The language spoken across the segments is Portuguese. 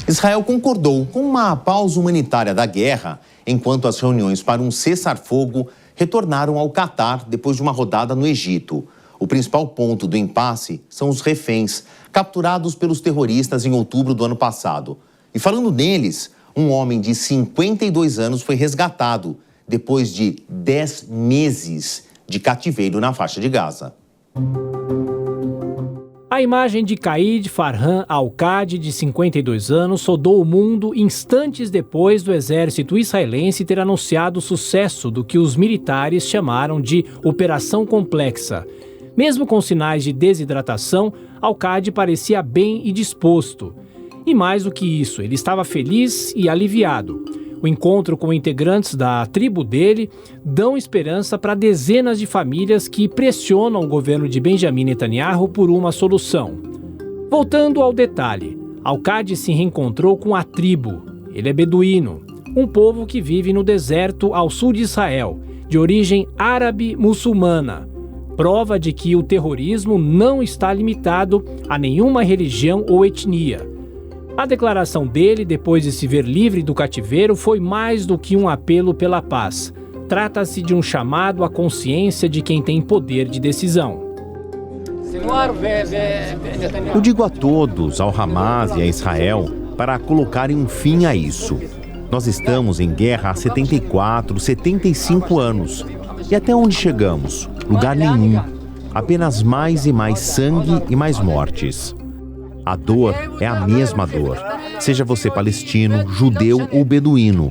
Israel concordou com uma pausa humanitária da guerra, enquanto as reuniões para um cessar-fogo retornaram ao Catar depois de uma rodada no Egito. O principal ponto do impasse são os reféns, capturados pelos terroristas em outubro do ano passado. E falando neles, um homem de 52 anos foi resgatado depois de 10 meses de cativeiro na faixa de Gaza. A imagem de Caid Farhan Al-Qadi, de 52 anos, rodou o mundo instantes depois do exército israelense ter anunciado o sucesso do que os militares chamaram de Operação Complexa. Mesmo com sinais de desidratação, Al-Qadi parecia bem e disposto. E mais do que isso, ele estava feliz e aliviado. O encontro com integrantes da tribo dele dão esperança para dezenas de famílias que pressionam o governo de Benjamin Netanyahu por uma solução. Voltando ao detalhe, Al-Qadi se reencontrou com a tribo. Ele é beduíno, um povo que vive no deserto ao sul de Israel, de origem árabe-muçulmana. Prova de que o terrorismo não está limitado a nenhuma religião ou etnia. A declaração dele, depois de se ver livre do cativeiro, foi mais do que um apelo pela paz. Trata-se de um chamado à consciência de quem tem poder de decisão. Eu digo a todos, ao Hamas e a Israel, para colocarem um fim a isso. Nós estamos em guerra há 74, 75 anos. E até onde chegamos? Lugar nenhum. Apenas mais e mais sangue e mais mortes. A dor é a mesma dor, seja você palestino, judeu ou beduíno.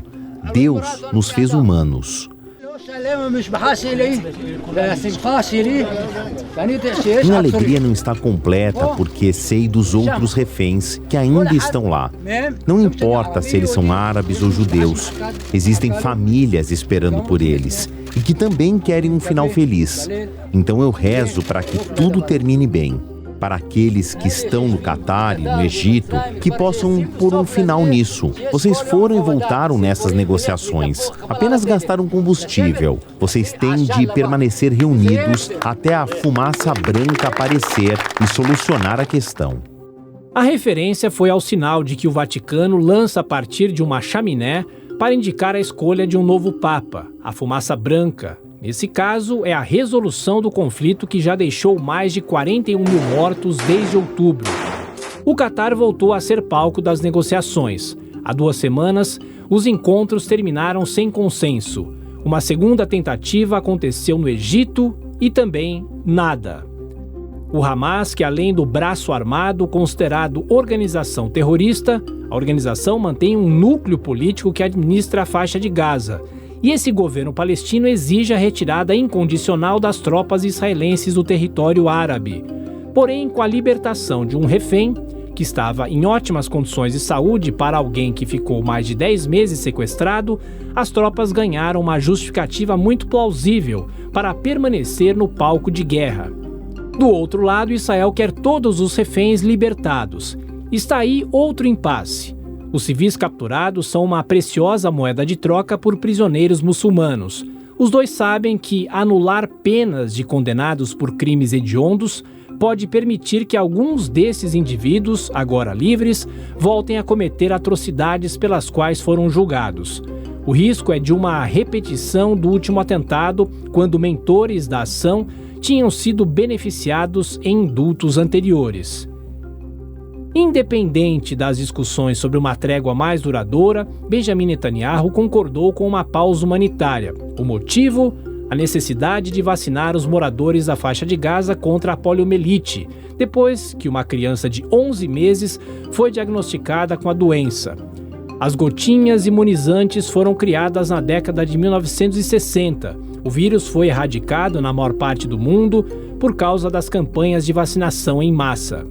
Deus nos fez humanos. Minha alegria não está completa porque sei dos outros reféns que ainda estão lá. Não importa se eles são árabes ou judeus, existem famílias esperando por eles e que também querem um final feliz. Então eu rezo para que tudo termine bem. Para aqueles que estão no Catar e no Egito, que possam pôr um final nisso. Vocês foram e voltaram nessas negociações. Apenas gastaram combustível. Vocês têm de permanecer reunidos até a fumaça branca aparecer e solucionar a questão. A referência foi ao sinal de que o Vaticano lança a partir de uma chaminé para indicar a escolha de um novo Papa, a fumaça branca. Nesse caso, é a resolução do conflito que já deixou mais de 41 mil mortos desde outubro. O Catar voltou a ser palco das negociações. Há 2 semanas, os encontros terminaram sem consenso. Uma segunda tentativa aconteceu no Egito e também nada. O Hamas, que além do braço armado considerado organização terrorista, a organização mantém um núcleo político que administra a faixa de Gaza. E esse governo palestino exige a retirada incondicional das tropas israelenses do território árabe. Porém, com a libertação de um refém, que estava em ótimas condições de saúde para alguém que ficou mais de 10 meses sequestrado, as tropas ganharam uma justificativa muito plausível para permanecer no palco de guerra. Do outro lado, Israel quer todos os reféns libertados. Está aí outro impasse. Os civis capturados são uma preciosa moeda de troca por prisioneiros muçulmanos. Os dois sabem que anular penas de condenados por crimes hediondos pode permitir que alguns desses indivíduos, agora livres, voltem a cometer atrocidades pelas quais foram julgados. O risco é de uma repetição do último atentado, quando mentores da ação tinham sido beneficiados em indultos anteriores. Independente das discussões sobre uma trégua mais duradoura, Benjamin Netanyahu concordou com uma pausa humanitária. O motivo? A necessidade de vacinar os moradores da faixa de Gaza contra a poliomielite, depois que uma criança de 11 meses foi diagnosticada com a doença. As gotinhas imunizantes foram criadas na década de 1960. O vírus foi erradicado na maior parte do mundo por causa das campanhas de vacinação em massa.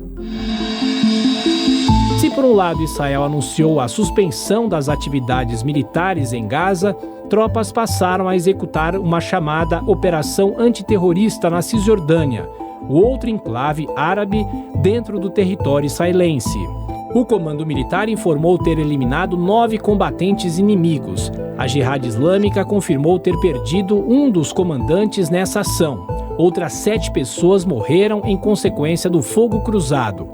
Se por um lado Israel anunciou a suspensão das atividades militares em Gaza, tropas passaram a executar uma chamada Operação Antiterrorista na Cisjordânia, o outro enclave árabe dentro do território israelense. O comando militar informou ter eliminado 9 combatentes inimigos. A Jihad Islâmica confirmou ter perdido um dos comandantes nessa ação. Outras 7 pessoas morreram em consequência do fogo cruzado.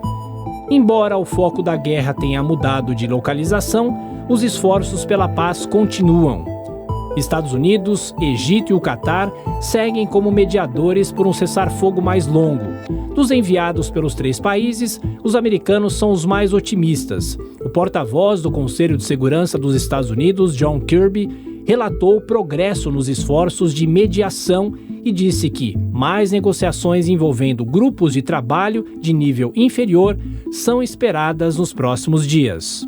Embora o foco da guerra tenha mudado de localização, os esforços pela paz continuam. Estados Unidos, Egito e o Catar seguem como mediadores por um cessar-fogo mais longo. Dos enviados pelos 3 países, os americanos são os mais otimistas. O porta-voz do Conselho de Segurança dos Estados Unidos, John Kirby, relatou o progresso nos esforços de mediação e disse que mais negociações envolvendo grupos de trabalho de nível inferior são esperadas nos próximos dias.